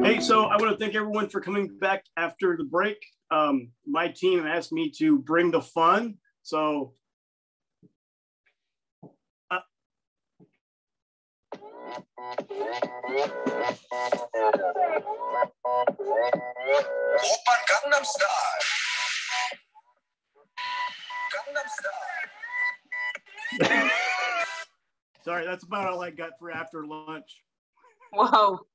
Hey, so I want to thank everyone for coming back after the break. My team asked me to bring the fun. So Oppan Gangnam Style. Gangnam Style. Sorry, that's about all I got for after lunch. Whoa.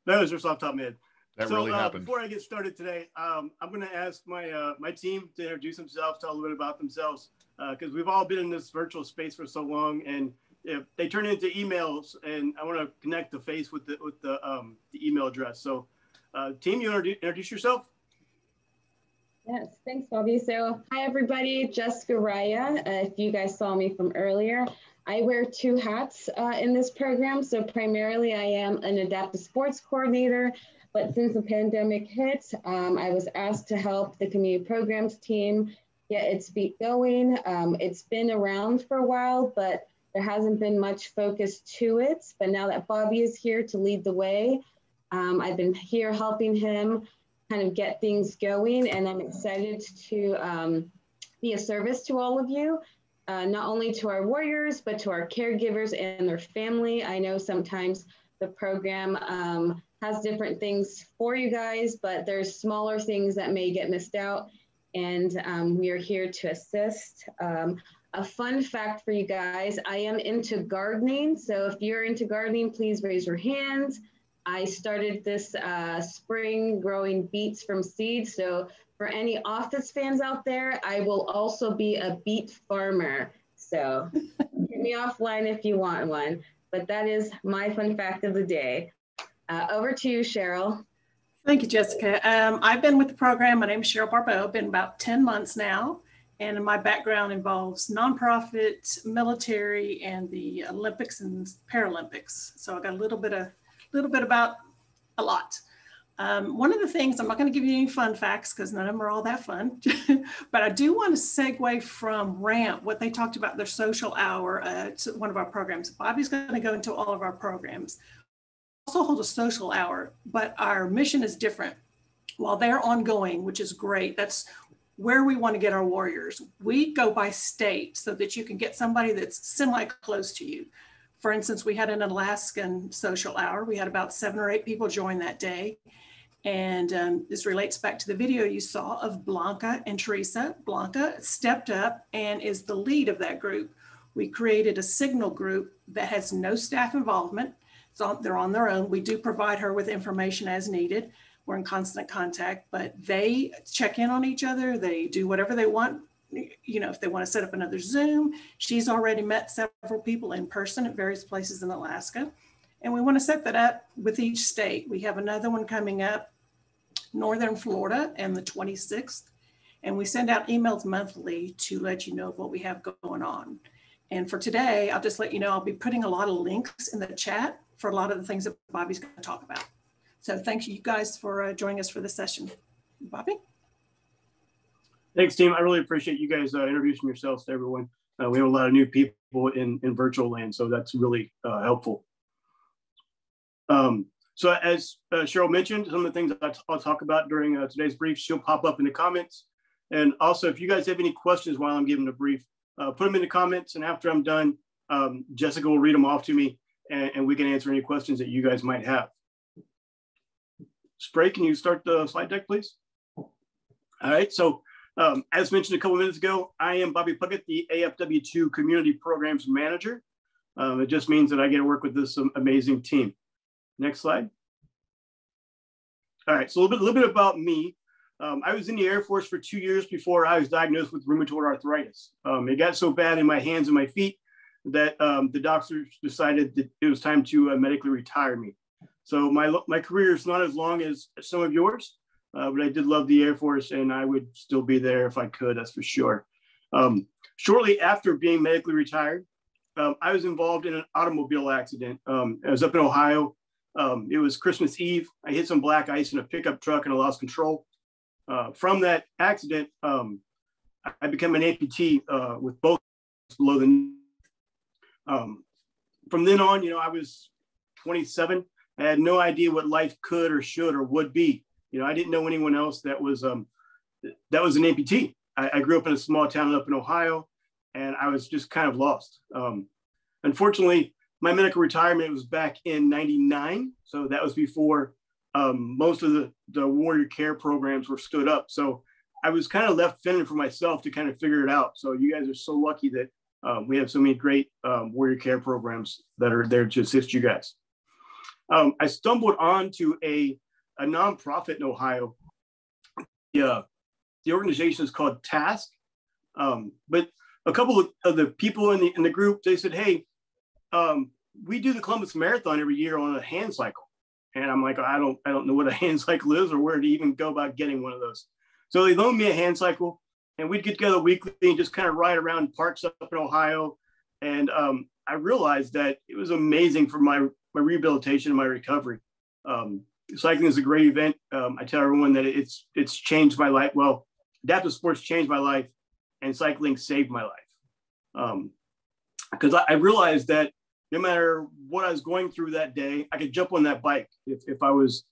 Those are off the top of my head. That really happened. Before I get started today, I'm going to ask my team to introduce themselves, tell a little bit about themselves, because we've all been in this virtual space for so long, and if they turn into emails, and I want to connect the face with the email address. So, team, you want to introduce yourself? Yes, thanks, Bobby. So, hi everybody, Jessica Raya. If you guys saw me from earlier, I wear two hats in this program. So primarily I am an adaptive sports coordinator, but since the pandemic hit, I was asked to help the community programs team get its feet going. It's been around for a while, but there hasn't been much focus to it. But now that Bobby is here to lead the way, I've been here helping him kind of get things going, and I'm excited to be a service to all of you. Not only to our warriors, but to our caregivers and their family. I know sometimes the program has different things for you guys, but there's smaller things that may get missed out, and we are here to assist. A fun fact for you guys, I am into gardening. So if you're into gardening, please raise your hands. I started this spring growing beets from seeds. So for any Office fans out there, I will also be a beet farmer. So hit me offline if you want one. But that is my fun fact of the day. Over to you, Cheryl. Thank you, Jessica. I've been with the program. My name is Cheryl Barbeau. Been about 10 months now. And my background involves nonprofit, military, and the Olympics and Paralympics. So I got a little bit about a lot. One of the things, I'm not going to give you any fun facts because none of them are all that fun, but I do want to segue from RAMP, what they talked about their social hour to one of our programs. Bobby's going to go into all of our programs. We also hold a social hour, but our mission is different. While they're ongoing, which is great, that's where we want to get our warriors. We go by state so that you can get somebody that's semi-close to you. For instance, we had an Alaskan social hour. We had about 7 or 8 people join that day. And this relates back to the video you saw of Blanca and Teresa. Blanca stepped up and is the lead of that group. We created a signal group that has no staff involvement. So they're on their own. We do provide her with information as needed. We're in constant contact, but they check in on each other. They do whatever they want. You know, if they want to set up another Zoom, she's already met several people in person at various places in Alaska. And we want to set that up with each state. We have another one coming up, Northern Florida, and the 26th. And we send out emails monthly to let you know what we have going on. And for today, I'll just let you know, I'll be putting a lot of links in the chat for a lot of the things that Bobby's going to talk about. So thanks you guys for joining us for this session. Bobby? Thanks, team. I really appreciate you guys introducing yourselves to everyone. We have a lot of new people in virtual land, so that's really helpful. So as Cheryl mentioned, some of the things I'll talk about during today's brief, she'll pop up in the comments. And also, if you guys have any questions while I'm giving the brief, put them in the comments, and after I'm done, Jessica will read them off to me, and we can answer any questions that you guys might have. Spray, can you start the slide deck, please? All right, so as mentioned a couple minutes ago, I am Bobby Puckett, the AFW2 Community Programs Manager. It just means that I get to work with this amazing team. Next slide. All right, so a little bit about me. I was in the Air Force for 2 years before I was diagnosed with rheumatoid arthritis. It got so bad in my hands and my feet that the doctors decided that it was time to medically retire me. So my career is not as long as some of yours, but I did love the Air Force, and I would still be there if I could, that's for sure. Shortly after being medically retired, I was involved in an automobile accident. I was up in Ohio. It was Christmas Eve. I hit some black ice in a pickup truck and I lost control. From that accident, I became an amputee with both below the knee. From then on, I was 27 I had no idea what life could or should or would be. You know, I didn't know anyone else that was an amputee. I grew up in a small town up in Ohio, and I was just kind of lost. Unfortunately, my medical retirement was back in '99. So that was before most of the Warrior Care programs were stood up. So I was kind of left fending for myself to kind of figure it out. So you guys are so lucky that we have so many great Warrior Care programs that are there to assist you guys. I stumbled onto a nonprofit in Ohio. The organization is called TASK. But a couple of the people in the group, they said, hey, we do the Columbus Marathon every year on a hand cycle. And I'm like, I don't know what a hand cycle is or where to even go about getting one of those. So they loaned me a hand cycle, and we'd get together weekly and just kind of ride around parks up in Ohio. And I realized that it was amazing for my rehabilitation and my recovery. Cycling is a great event. I tell everyone that it's changed my life. Well, adaptive sports changed my life, and cycling saved my life. Because I realized that no matter what I was going through that day, I could jump on that bike. If I was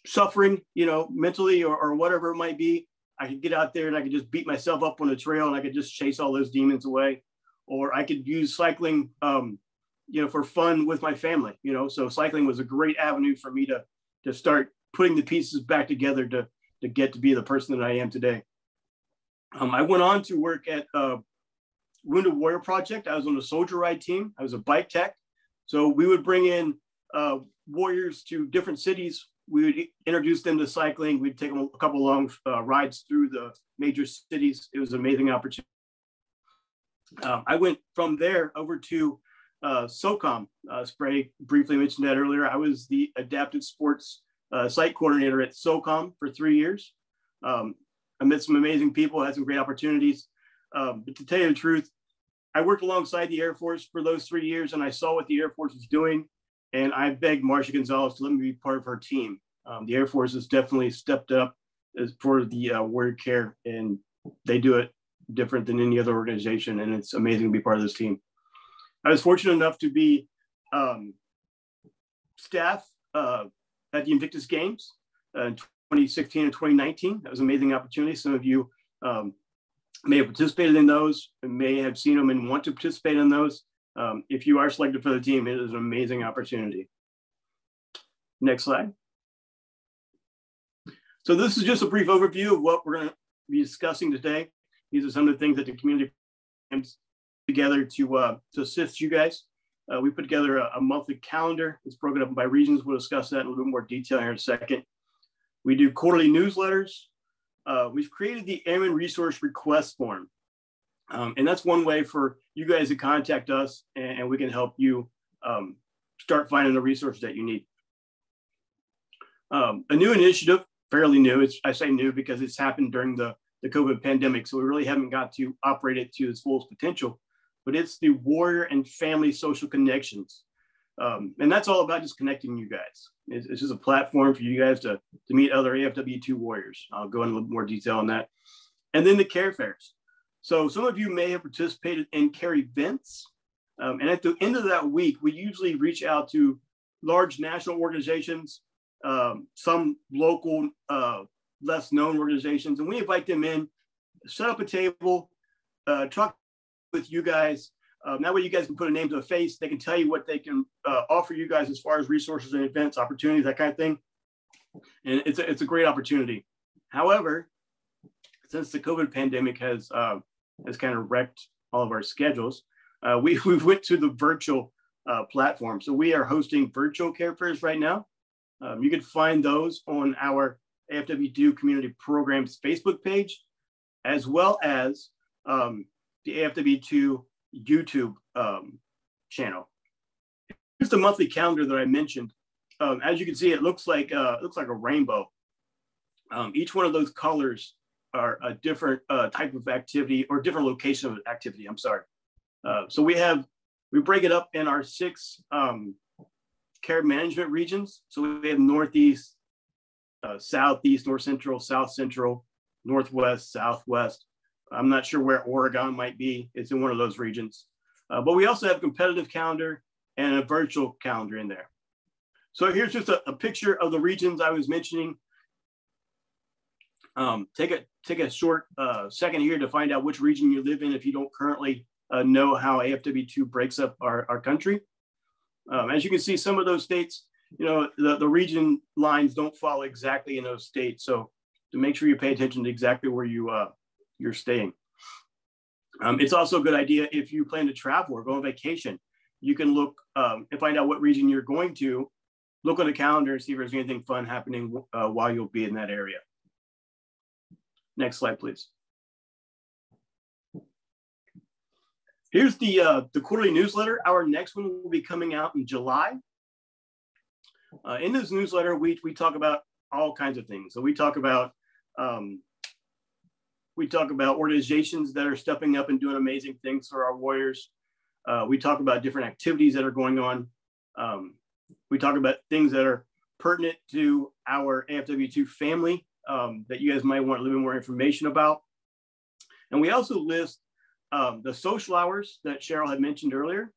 suffering, mentally or whatever it might be, I could get out there and I could just beat myself up on the trail, and I could just chase all those demons away. Or I could use cycling, for fun with my family, So cycling was a great avenue for me to start putting the pieces back together to get to be the person that I am today. I went on to work at Wounded Warrior Project. I was on the soldier ride team. I was a bike tech. So we would bring in warriors to different cities. We would introduce them to cycling. We'd take them a couple long rides through the major cities. It was an amazing opportunity. I went from there over to SOCOM. Spray briefly mentioned that earlier. I was the adaptive sports site coordinator at SOCOM for 3 years. I met some amazing people, had some great opportunities. But to tell you the truth, I worked alongside the Air Force for those 3 years, and I saw what the Air Force was doing. And I begged Marcia Gonzalez to let me be part of her team. The Air Force has definitely stepped up for the Warrior Care, and they do it different than any other organization. And it's amazing to be part of this team. I was fortunate enough to be staff at the Invictus Games in 2016 and 2019. That was an amazing opportunity. Some of you may have participated in those and may have seen them and want to participate in those. If you are selected for the team, it is an amazing opportunity. Next slide. So this is just a brief overview of what we're going to be discussing today. These are some of the things that the community comes together to assist you guys. We put together a monthly calendar. It's broken up by regions. We'll discuss that in a little bit more detail here in a second. We do quarterly newsletters. We've created the Airman Resource Request Form. And that's one way for you guys to contact us, and we can help you start finding the resources that you need. A new initiative, fairly new. I say new because it's happened during the COVID pandemic, so we really haven't got to operate it to its fullest potential, but it's the Warrior and Family Social Connections. And that's all about just connecting you guys. It's just a platform for you guys to meet other AFW2 warriors. I'll go into a little more detail on that. And then the care fairs. So some of you may have participated in care events. And at the end of that week, we usually reach out to large national organizations, some local, less known organizations, and we invite them in, set up a table, talk with you guys. That way you guys can put a name to a face. They can tell you what they can offer you guys as far as resources and events, opportunities, that kind of thing. And it's a great opportunity. However, since the COVID pandemic has kind of wrecked all of our schedules, we went to the virtual platform. So we are hosting virtual care fairs right now. You can find those on our AFW2 Community Programs Facebook page, as well as the AFW2 YouTube channel. Here's the monthly calendar that I mentioned. As you can see, it looks like a rainbow. Each one of those colors are a different type of activity or different location of activity. I'm sorry. So we break it up in our 6 care management regions. So we have Northeast, Southeast, North Central, South Central, Northwest, Southwest. I'm not sure where Oregon might be. It's in one of those regions. But we also have a competitive calendar, and a virtual calendar in there. So here's just a picture of the regions I was mentioning. Take a short second here to find out which region you live in if you don't currently know how AFW2 breaks up our country. As you can see, some of those states, you know, the region lines don't follow exactly in those states. So to make sure you pay attention to exactly where you're staying. It's also a good idea if you plan to travel or go on vacation. You can look and find out what region you're going to, look on the calendar and see if there's anything fun happening while you'll be in that area. Next slide, please. Here's the quarterly newsletter. Our next one will be coming out in July. In this newsletter, we talk about all kinds of things. So we talk about organizations that are stepping up and doing amazing things for our warriors. We talk about different activities that are going on. We talk about things that are pertinent to our AFW2 family that you guys might want a little bit more information about. And we also list the social hours that Cheryl had mentioned earlier.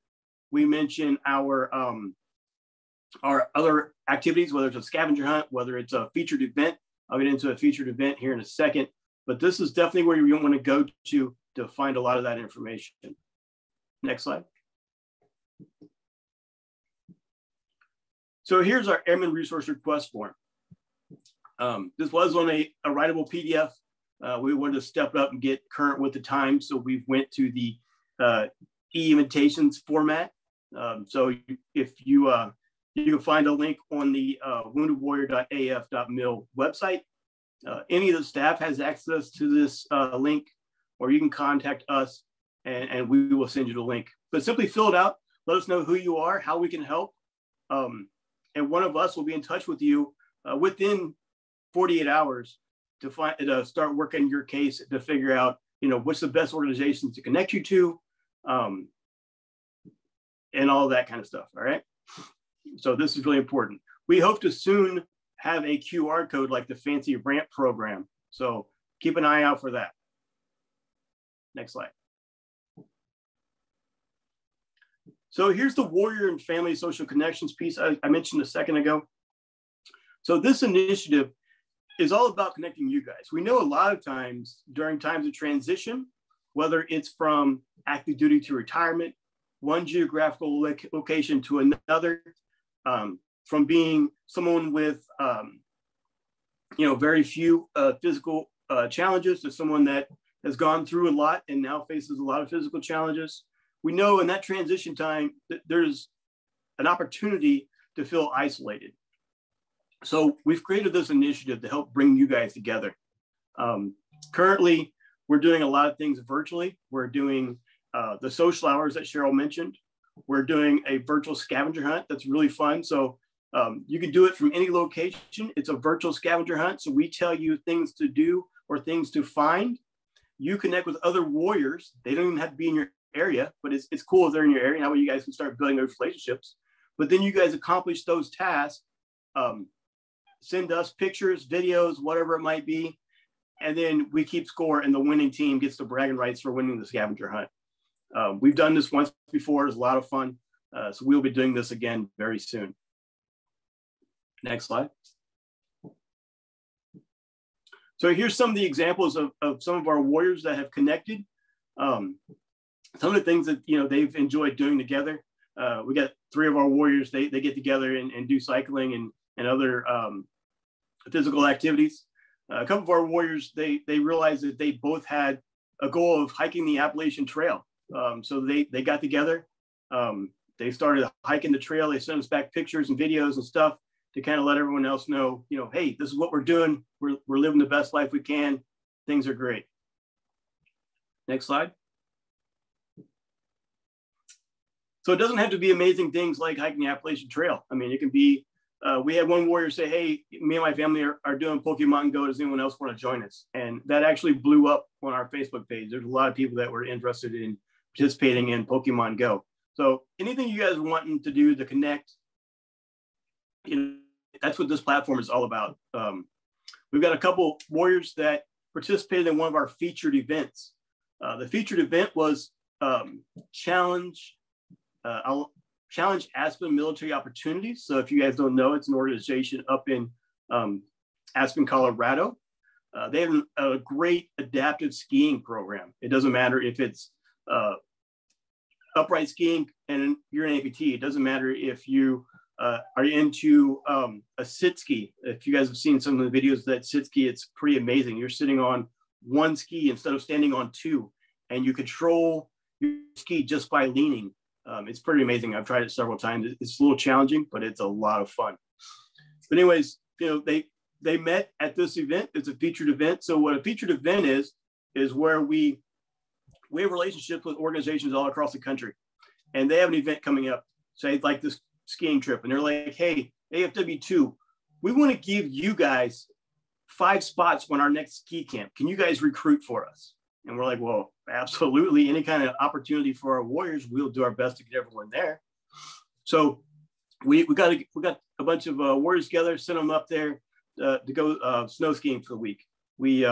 We mention our other activities, whether it's a scavenger hunt, whether it's a featured event. I'll get into a featured event here in a second, but this is definitely where you want to go to find a lot of that information. Next slide. So here's our Airman Resource Request form. This was on a writable PDF. We wanted to step up and get current with the time, so we went to the e-invitations format. So if you can find a link on the woundedwarrior.af.mil website. Any of the staff has access to this link, or you can contact us and we will send you the link. But simply fill it out. Let us know who you are, how we can help. And one of us will be in touch with you within 48 hours to start working your case to figure out, you know, what's the best organization to connect you to, and all that kind of stuff. All right. So this is really important. We hope to soon have a QR code like the fancy RAMP program. So keep an eye out for that. Next slide. So here's the Warrior and Family Social Connections piece I mentioned a second ago. So this initiative is all about connecting you guys. We know a lot of times during times of transition, whether it's from active duty to retirement, one geographical location to another, from being someone with very few physical challenges to someone that has gone through a lot and now faces a lot of physical challenges. We know in that transition time that there's an opportunity to feel isolated. So we've created this initiative to help bring you guys together. Currently, we're doing a lot of things virtually. We're doing the social hours that Cheryl mentioned. We're doing a virtual scavenger hunt that's really fun. So you can do it from any location. It's a virtual scavenger hunt. So we tell you things to do or things to find. You connect with other warriors. They don't even have to be in your area, but it's cool if they're in your area. How about you guys can start building those relationships? But then you guys accomplish those tasks. Send us pictures, videos, whatever it might be. And then we keep score and the winning team gets the bragging rights for winning the scavenger hunt. We've done this once before. It's a lot of fun. So we'll be doing this again very soon. Next slide. So here's some of the examples of some of our warriors that have connected. Some of the things that they've enjoyed doing together. We got 3 of our warriors. They get together and do cycling and other physical activities. A couple of our warriors, they realized that they both had a goal of hiking the Appalachian Trail. So they got together. They started hiking the trail. They sent us back pictures and videos and stuff to kind of let everyone else know, hey, this is what we're doing. We're living the best life we can. Things are great. Next slide. So it doesn't have to be amazing things like hiking the Appalachian Trail. I mean, it can be, we had one warrior say, hey, me and my family are doing Pokemon Go. Does anyone else want to join us? And that actually blew up on our Facebook page. There's a lot of people that were interested in participating in Pokemon Go. So anything you guys are wanting to do to connect, that's what this platform is all about. We've got a couple warriors that participated in one of our featured events. The featured event was Challenge. I'll Challenge Aspen Military Opportunities. So if you guys don't know, it's an organization up in Aspen, Colorado. They have a great adaptive skiing program. It doesn't matter if it's upright skiing and you're an amputee. It doesn't matter if you are into a sit ski. If you guys have seen some of the videos of that sit ski, it's pretty amazing. You're sitting on one ski instead of standing on two, and you control your ski just by leaning. It's pretty amazing. I've tried it several times. It's a little challenging, but it's a lot of fun. But anyways, you know, they met at this event. It's a featured event. So what a featured event is where we have relationships with organizations all across the country, and they have an event coming up, say like this skiing trip, and they're like, hey, AFW2, we want to give you guys 5 spots on our next ski camp. Can you guys recruit for us? And we're like, well, absolutely. Any kind of opportunity for our warriors, we'll do our best to get everyone there. So we got a bunch of warriors together, sent them up there to go snow skiing for the week. We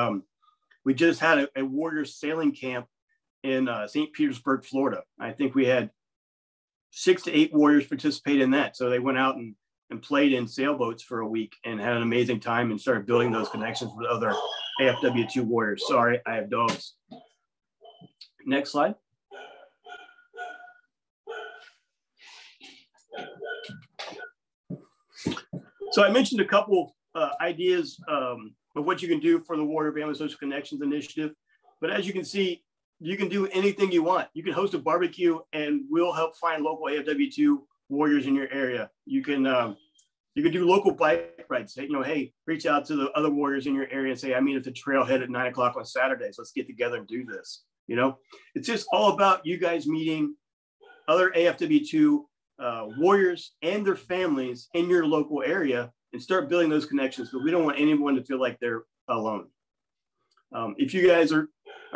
just had a warrior sailing camp in St. Petersburg, Florida. I think we had 6 to 8 warriors participate in that. So they went out and played in sailboats for a week and had an amazing time and started building those connections with other AFW2 warriors. Sorry, I have dogs. Next slide. So I mentioned a couple ideas of what you can do for the Warrior Family Social Connections Initiative. But as you can see, you can do anything you want. You can host a barbecue and we'll help find local AFW2 warriors in your area. You can do local bike rides. You know, hey, reach out to the other warriors in your area and say, I mean, at the trailhead at 9 o'clock on Saturdays, let's get together and do this. You know, it's just all about you guys meeting other AFW2 warriors and their families in your local area and start building those connections, but we don't want anyone to feel like they're alone. If you guys are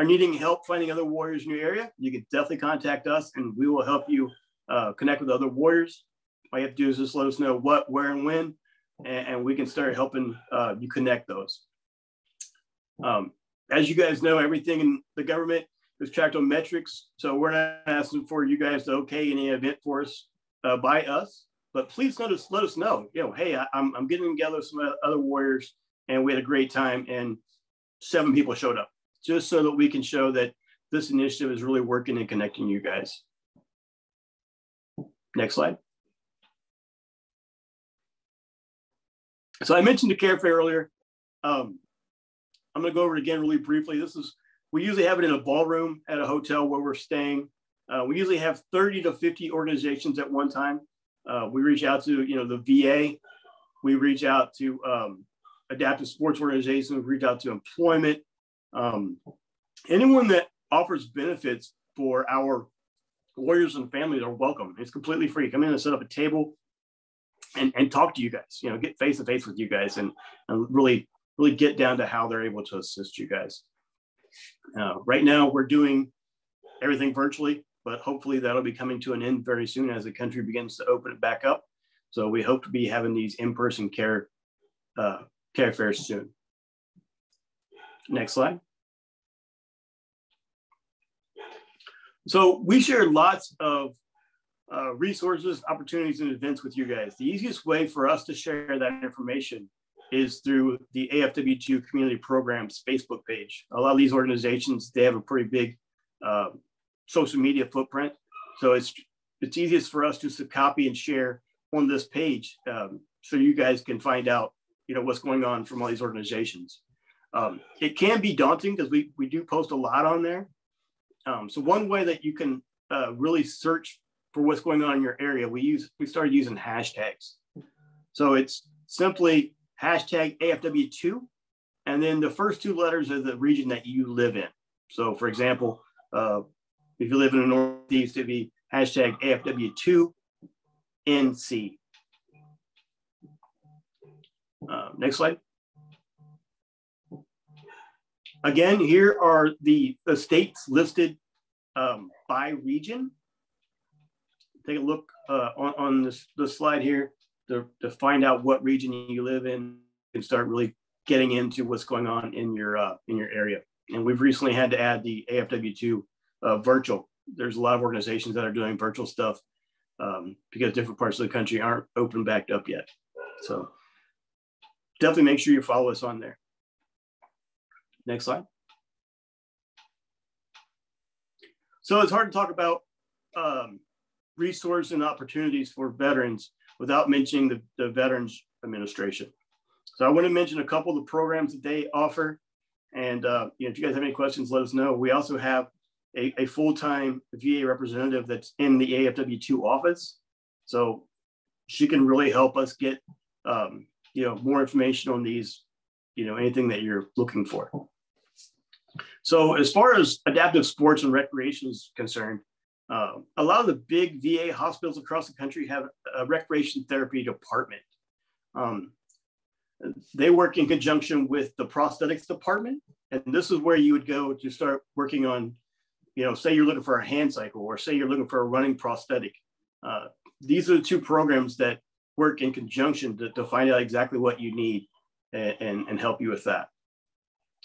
needing help finding other warriors in your area, you can definitely contact us and we will help you connect with other warriors. All you have to do is just let us know what, where, and when, and we can start helping you connect those. As you guys know, everything in the government is tracked on metrics, so we're not asking for you guys to okay any event for us by us, but please let us know, you know, hey, I'm getting together with some other warriors and we had a great time and 7 people showed up, just so that we can show that this initiative is really working and connecting you guys. Next slide. So I mentioned the care fair earlier. I'm going to go over it again really briefly. We usually have it in a ballroom at a hotel where we're staying. We usually have 30 to 50 organizations at one time. We reach out to, you know, the VA. We reach out to adaptive sports organizations. We reach out to employment. Anyone that offers benefits for our warriors and families are welcome. It's completely free. Come in and set up a table and talk to you guys, you know, get face to face with you guys and really get down to how they're able to assist you guys. Right now we're doing everything virtually, but hopefully that'll be coming to an end very soon as the country begins to open it back up. So we hope to be having these in-person care fairs soon. Next slide. So we share lots of resources, opportunities, and events with you guys. The easiest way for us to share that information is through the AFW2 Community Programs Facebook page. A lot of these organizations, they have a pretty big social media footprint. So it's easiest for us just to copy and share on this page so you guys can find out, you know, what's going on from all these organizations. It can be daunting because we do post a lot on there. So one way that you can really search for what's going on in your area, we started using hashtags. So it's simply hashtag AFW2, and then the first 2 letters of the region that you live in. So for example, if you live in the Northeast, it'd be hashtag AFW2NC. Next slide. Again, here are the states listed by region. Take a look on this slide here to find out what region you live in and start really getting into what's going on in your area. And we've recently had to add the AFW2 virtual. There's a lot of organizations that are doing virtual stuff because different parts of the country aren't open back up yet. So definitely make sure you follow us on there. Next slide. So it's hard to talk about resources and opportunities for veterans without mentioning the Veterans Administration. So I want to mention a couple of the programs that they offer. And if you guys have any questions, let us know. We also have a full-time VA representative that's in the AFW2 office. So she can really help us get more information on these, anything that you're looking for. So as far as adaptive sports and recreation is concerned, a lot of the big VA hospitals across the country have a recreation therapy department. They work in conjunction with the prosthetics department. And this is where you would go to start working on, say you're looking for a hand cycle, or say you're looking for a running prosthetic. These are the two programs that work in conjunction to find out exactly what you need and help you with that.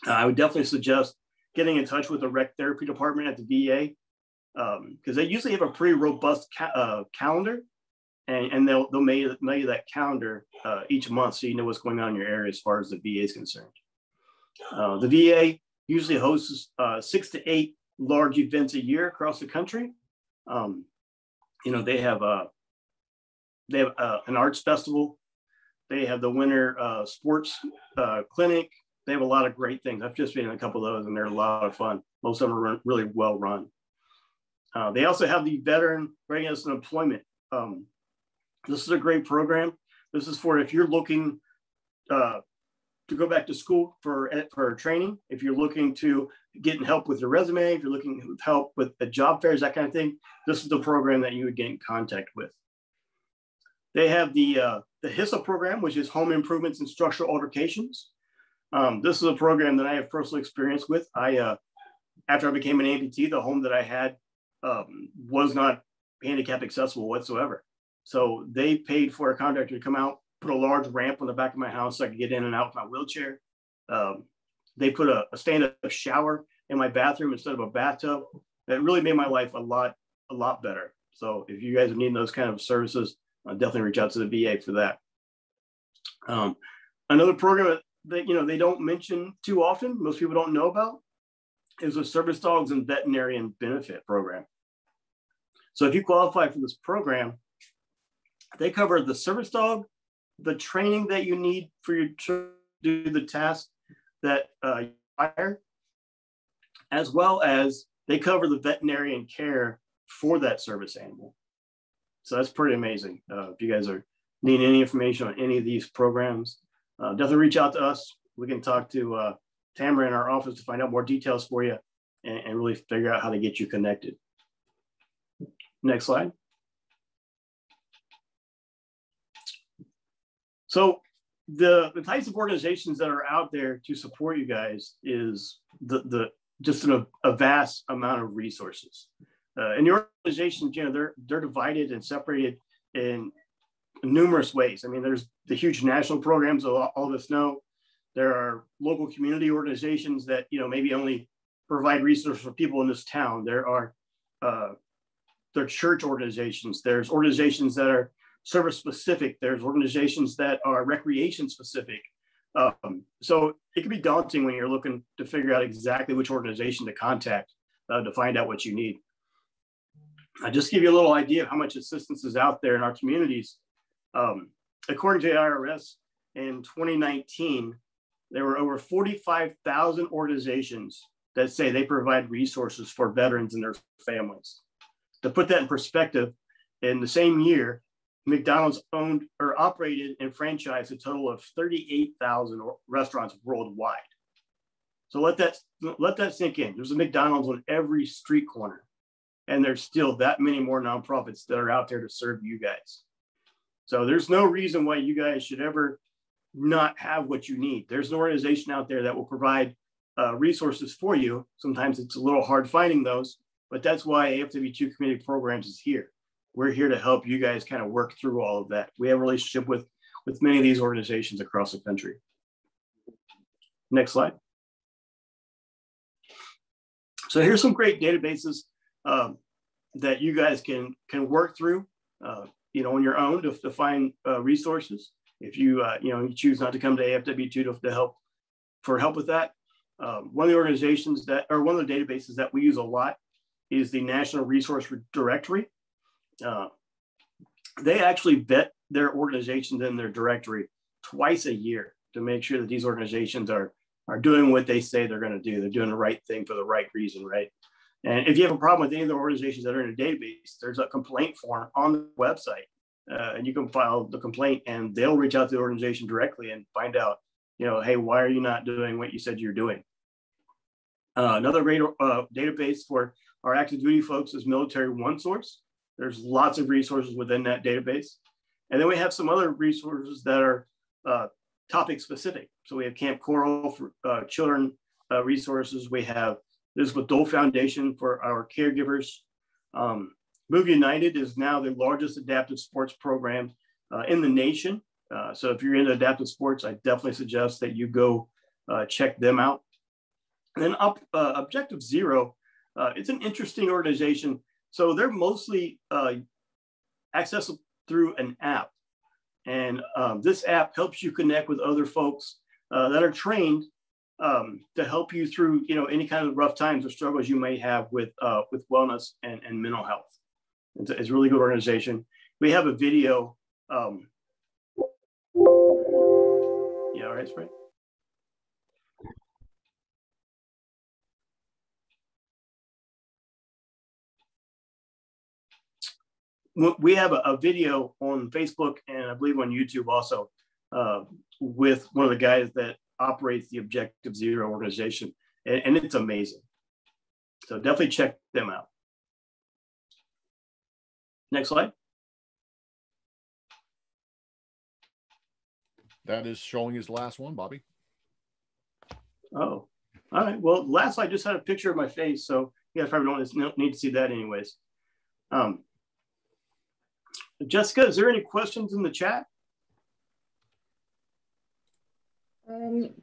I would definitely suggest getting in touch with the rec therapy department at the VA, because they usually have a pretty robust calendar, and they'll mail you that calendar each month, so you know what's going on in your area as far as the VA is concerned. The VA usually hosts 6 to 8 large events a year across the country. They have an arts festival. They have the winter sports clinic. They have a lot of great things. I've just been in a couple of those, and they're a lot of fun. Most of them are really well run. They also have the Veteran Readiness and Employment. This is a great program. This is for if you're looking to go back to school for training, if you're looking to get help with your resume, if you're looking for help with the job fairs, that kind of thing, this is the program that you would get in contact with. They have the HISA program, which is Home Improvements and Structural Alterations. This is a program that I have personal experience with. After I became an amputee, the home that I had was not handicap accessible whatsoever. So they paid for a contractor to come out, put a large ramp on the back of my house so I could get in and out with my wheelchair. They put a stand-up shower in my bathroom instead of a bathtub. That really made my life a lot better. So if you guys are needing those kind of services, definitely reach out to the VA for that. Another program that they don't mention too often, most people don't know about, is a Service Dogs and Veterinarian Benefit Program. So if you qualify for this program, they cover the service dog, the training that you need for you to do the task that you hire, as well as they cover the veterinarian care for that service animal. So that's pretty amazing. If you guys are needing any information on any of these programs, definitely reach out to us. We can talk to Tamara in our office to find out more details for you and really figure out how to get you connected. Next slide. So the types of organizations that are out there to support you guys is just a vast amount of resources. And the organizations, they're divided and separated in numerous ways. I mean, there's the huge national programs, all of us know. There are local community organizations that, maybe only provide resources for people in this town. There are church organizations. There's organizations that are service specific. There's organizations that are recreation specific. So it can be daunting when you're looking to figure out exactly which organization to contact to find out what you need. I'll just give you a little idea of how much assistance is out there in our communities. According to the IRS, in 2019, there were over 45,000 organizations that say they provide resources for veterans and their families. To put that in perspective, in the same year, McDonald's owned or operated and franchised a total of 38,000 restaurants worldwide. So let that sink in. There's a McDonald's on every street corner, and there's still that many more nonprofits that are out there to serve you guys. So there's no reason why you guys should ever not have what you need. There's an organization out there that will provide resources for you. Sometimes it's a little hard finding those, but that's why AFW2 Community Programs is here. We're here to help you guys kind of work through all of that. We have a relationship with many of these organizations across the country. Next slide. So here's some great databases that you guys can work through. on your own to find resources. If you you choose not to come to AFW2 to help with that. One of the organizations one of the databases that we use a lot is the National Resource Directory. They actually vet their organizations in their directory twice a year to make sure that these organizations are doing what they say they're going to do. They're doing the right thing for the right reason, right? And if you have a problem with any of the organizations that are in a database, there's a complaint form on the website. And you can file the complaint and they'll reach out to the organization directly and find out, hey, why are you not doing what you said you're doing? Another great database for our active duty folks is Military OneSource. There's lots of resources within that database. And then we have some other resources that are topic specific. So we have Camp Coral for children resources. We have this with Dole Foundation for our caregivers. Move United is now the largest adaptive sports program in the nation. So if you're into adaptive sports, I definitely suggest that you go check them out. And then Objective Zero, it's an interesting organization. So they're mostly accessible through an app. And this app helps you connect with other folks that are trained to help you through any kind of rough times or struggles you may have with wellness and mental health. It's a really good organization. We have a video. Yeah, all right, Spray. We have a video on Facebook and I believe on YouTube also with one of the guys that operates the Objective Zero organization, and it's amazing. So definitely check them out. Next slide. That is showing his last one, Bobby. Oh, all right. Well, last slide just had a picture of my face, so you guys probably don't need to see that anyways. Jessica, is there any questions in the chat?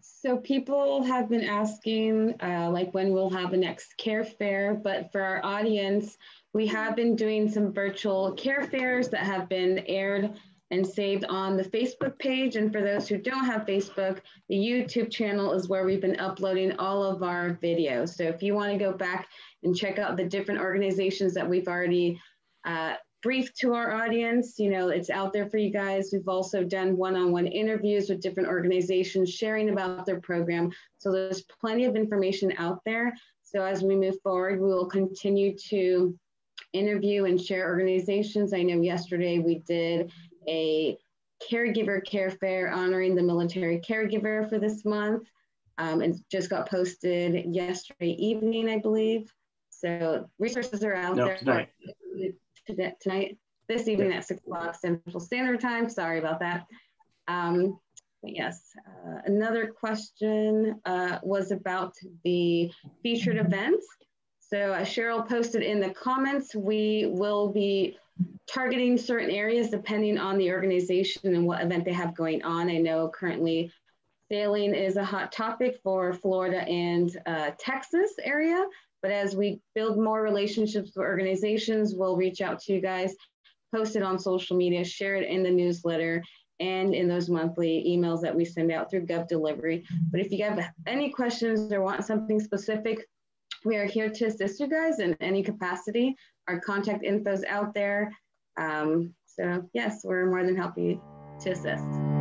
So people have been asking like when we'll have the next care fair, but for our audience, we have been doing some virtual care fairs that have been aired and saved on the Facebook page. And for those who don't have Facebook, the YouTube channel is where we've been uploading all of our videos. So if you want to go back and check out the different organizations that we've already briefed to our audience, it's out there for you guys. We've also done one-on-one interviews with different organizations sharing about their program. So there's plenty of information out there. So as we move forward, we will continue to interview and share organizations. I know yesterday we did a caregiver care fair honoring the military caregiver for this month. It just got posted yesterday evening, I believe. So resources are out there. Tonight, this evening at 6 o'clock Central Standard Time. Sorry about that. But yes, another question was about the featured events. So as Cheryl posted in the comments, we will be targeting certain areas depending on the organization and what event they have going on. I know currently sailing is a hot topic for Florida and Texas area. But as we build more relationships with organizations, we'll reach out to you guys, post it on social media, share it in the newsletter, and in those monthly emails that we send out through GovDelivery. But if you have any questions or want something specific, we are here to assist you guys in any capacity. Our contact info is out there. So yes, we're more than happy to assist.